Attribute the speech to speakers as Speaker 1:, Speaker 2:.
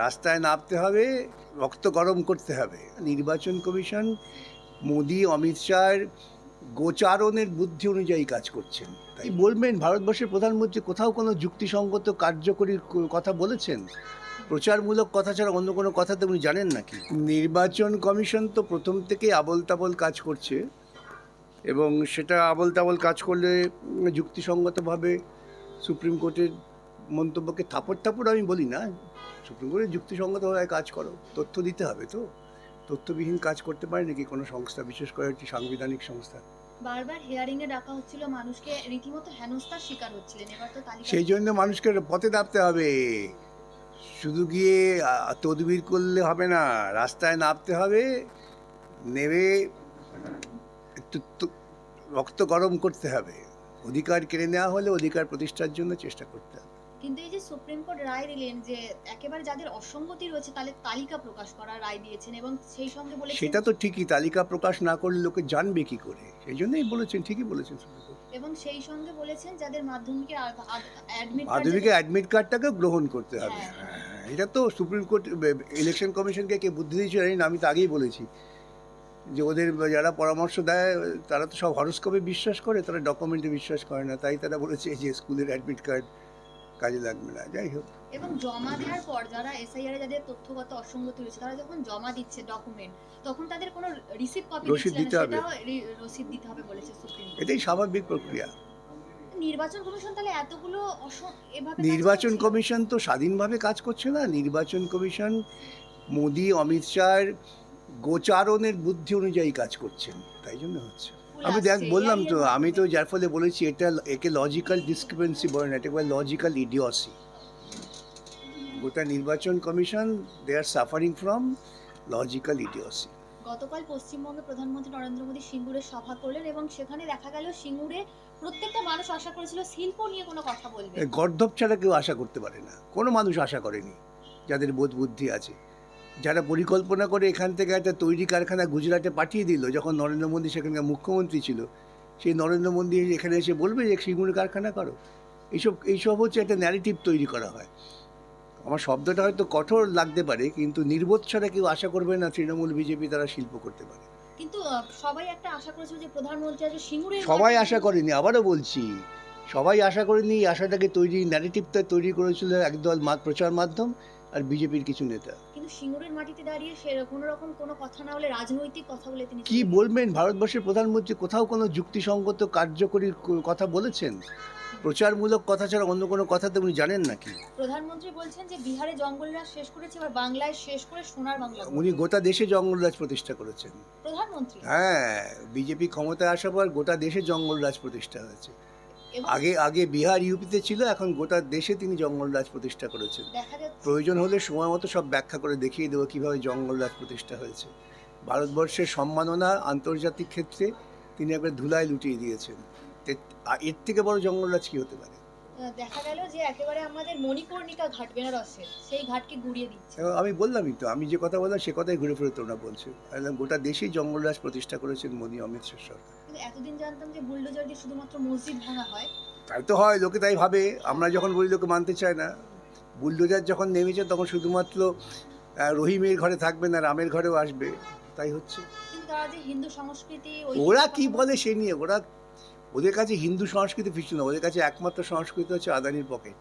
Speaker 1: রাস্তায় নামতে হবে, রক্ত গরম করতে হবে। নির্বাচন কমিশন মোদি অমিত শাহর গোচারণের বুদ্ধি অনুযায়ী কাজ করছেন। তাই বলবেন ভারতবর্ষের প্রধানমন্ত্রী কোথাও কোনো যুক্তিসঙ্গত কার্যকরী কথা বলেছেন? প্রচারমূলক কথা ছাড়া অন্য কোনো কথা তো উনি জানেন নাকি? নির্বাচন কমিশন তো প্রথম থেকেই আবল তাবল কাজ করছে, এবং সেটা আবল তাবল কাজ করলে যুক্তিসঙ্গতভাবে সুপ্রিম কোর্টের মন্তব্যকে থাপড় থাপড় আমি বলি না। সুপ্রিম কোর্টের যুক্তিসঙ্গতভাবে কাজ করো, তথ্য দিতে হবে তো। তথ্যবিহীন কাজ করতে পারে নাকি কোনো সংস্থা, বিশেষ করে একটি সাংবিধানিক সংস্থা?
Speaker 2: বারবার হিয়ারিং এ ডাকা হচ্ছিল, মানুষকে রীতিমতো হেনস্থার শিকার হচ্ছিলেন। এবার তো তালিকা
Speaker 1: সেই জন্য মানুষকে পথে নামতে হবে। শুধু গিয়ে তদবির করলে হবে না, রাস্তায় নামতে হবে, নেমে একটু রক্ত গরম করতে হবে। অধিকার কেড়ে নেওয়া হলে অধিকার প্রতিষ্ঠার জন্য চেষ্টা করতে হবে।
Speaker 2: কিন্তু এই যে সুপ্রিম কোর্ট রায় দিলেন যে একেবারে যাদের অসঙ্গতি রয়েছে তাদের তালিকা প্রকাশ করার রায় দিয়েছেন, এবং সেই সঙ্গে বলেছেন
Speaker 1: সেটা তো ঠিকই, তালিকা প্রকাশ না করলে লোকে জানবে কি করে? সেই জন্যই বলেছেন, ঠিকই বলেছেন সুপ্রিম কোর্ট।
Speaker 2: এবং সেই সঙ্গে বলেছেন যাদের মাধ্যমিকের অ্যাডমিট
Speaker 1: মাধ্যমিকে অ্যাডমিট কার্ডটাকে গ্রহণ করতে হবে।
Speaker 2: হ্যাঁ।
Speaker 1: হ্যাঁ, এটা তো সুপ্রিম কোর্ট ইলেকশন কমিশনকে কে বুদ্ধি দিয়েছে জানি না, আমি তো আগেই বলেছি যে ওদের যারা পরামর্শ দেয় তারা তো সব হরস্কোপে বিশ্বাস করে, তারা ডকুমেন্টে বিশ্বাস করে না। তাই তারা বলেছে যে স্কুলের অ্যাডমিট কার্ড কাজে লাগবে না। যাই হোক,
Speaker 2: এবং জমা দেওয়ার পর যারা এসআইআর যাদের তথ্যগত অসঙ্গতি রয়েছে তারা যখন জমা দিচ্ছে ডকুমেন্ট, তখন তাদের কোনো রিসিভ কপি
Speaker 1: রসিদ
Speaker 2: দিচ্ছে
Speaker 1: দিতে
Speaker 2: না,
Speaker 1: হবে।
Speaker 2: সেটাও রসিদ দিতে হবে বলেছে সুপ্রিম কোর্ট।
Speaker 1: এটাই স্বাভাবিক প্রক্রিয়া।
Speaker 2: নির্বাচন কমিশন তাহলে এতগুলো এভাবে কাজ
Speaker 1: নির্বাচন
Speaker 2: করছে?
Speaker 1: কমিশন তো স্বাধীনভাবে কাজ করছে না। নির্বাচন কমিশন মোদি অমিত শাহর গোচারণের বুদ্ধি অনুযায়ী কাজ করছেন, তাই জন্য হচ্ছে। আমি দেখ বললাম তো, আমি তো যার ফলে বলেছি এটা, একে লজিক্যাল ডিসক্রিপেন্সি বলে না, এটা লজিক্যাল ইডিওসি। গোটা নির্বাচন commission they are suffering from logical idiocy.
Speaker 2: গতকাল পশ্চিমবঙ্গে প্রধানমন্ত্রী নরেন্দ্র মোদী সিঙ্গুরে সভা করলেন, এবং সেখানে দেখা গেল সিঙ্গুরে প্রত্যেকটা মানুষ আশা করেছিল শিল্প নিয়ে কোনো কথা বলবে।
Speaker 1: গর্ধব ছাড়া কেউ আশা করতে পারে না, কোনো মানুষ আশা করেনি যাদের বোধ বুদ্ধি আছে। যারা পরিকল্পনা করে এখান থেকে একটা তৈরি কারখানা গুজরাটে পাঠিয়ে দিল, যখন নরেন্দ্র মোদী সেখানকার মুখ্যমন্ত্রী ছিল, সেই নরেন্দ্র মোদী এখানে এসে বলবে যে সিঙ্গুরে কারখানা করো। এইসব হচ্ছে একটা ন্যারেটিভ তৈরি করা হয়। আমার শব্দটা হয়তো কঠোর লাগতে পারে, কিন্তু নির্বোধ ছাড়া কেউ আশা করবে না তৃণমূল বিজেপি তারা শিল্প করতে পারে।
Speaker 2: কিন্তু সবাই একটা আশা করেছিল যে প্রধানমন্ত্রী আজ সিঙ্গুরে
Speaker 1: সবাই আশা করেনি, আবারও বলছি, সবাই আশা করেনি। এই আশাটাকে ন্যারেটিভটা তৈরি করেছিল একদল প্রচার মাধ্যম আর বিজেপির কিছু নেতা।
Speaker 2: কিন্তু সিঙ্গুরের মাটিতে দাঁড়িয়ে সে কোনো রকম কোনো কথা না বলে রাজনৈতিক কথা বলে তিনি
Speaker 1: কি বলবেন ভারতবর্ষের প্রধানমন্ত্রী কোথাও কোনো যুক্তিসঙ্গত কার্যকরী কথা বলেছেন? প্রচারমূলক কথা ছাড়া অন্য কোনো কথা তো উনি জানেন নাকি?
Speaker 2: প্রধানমন্ত্রী বলছেন যে বিহারে জঙ্গলরাজ শেষ করেছে, এবার বাংলায় শেষ করে সোনার বাংলা গড়ব।
Speaker 1: উনি গোটা দেশে জঙ্গলরাজ প্রতিষ্ঠা করেছেন।
Speaker 2: প্রধানমন্ত্রী
Speaker 1: হ্যাঁ, বিজেপি ক্ষমতায় আসার পর গোটা দেশে জঙ্গলরাজ প্রতিষ্ঠা হয়েছে।
Speaker 2: এবং
Speaker 1: আগে বিহার ইউপিতে ছিল, এখন গোটা দেশে তিনি জঙ্গলরাজ প্রতিষ্ঠা করেছেন।
Speaker 2: দেখা যাচ্ছে
Speaker 1: প্রয়োজন হলে সময় মতো সব ব্যাখ্যা করে দেখিয়ে দেবো কীভাবে জঙ্গলরাজ প্রতিষ্ঠা হয়েছে। ভারতবর্ষের সম্মাননা আন্তর্জাতিক ক্ষেত্রে তিনি একবার ধুলায় লুটিয়ে দিয়েছেন। এর থেকে বড় জঙ্গলরাজ কী হতে পারে?
Speaker 2: দেখা গেল যে একেবারে আমাদের মণিকর্ণিকা ঘাট বেনারসের সেই ঘাটকে গুড়িয়ে দিচ্ছে।
Speaker 1: এবং আমি বললামই তো, আমি যে কথা বললাম সে কথাই ঘুরে ফিরে তোমরা বলছো। একদম গোটা দেশেই জঙ্গলরাজ প্রতিষ্ঠা করেছেন মোদী অমিত শাহ সরকার।
Speaker 2: কিন্তু এতদিন জানতাম যে বুলডোজার দিয়ে শুধুমাত্র মসজিদ ভাঙা হয়।
Speaker 1: তাই তো হয়, লোকে তাই ভাবে। আমরা যখন বলি লোকে মানতে চায় না। বুলডোজার যখন নেমেছে তখন শুধুমাত্র রহিমের ঘরে থাকবে না, রামের ঘরেও আসবে, তাই হচ্ছে।
Speaker 2: কিন্তু তারা যে হিন্দু সংস্কৃতি
Speaker 1: ওরা কি বলে সে নিয়ে, ওদের কাছে হিন্দু সংস্কৃতি কিছু না, ওদের কাছে একমাত্র সংস্কৃতি হচ্ছে আদানির পকেট।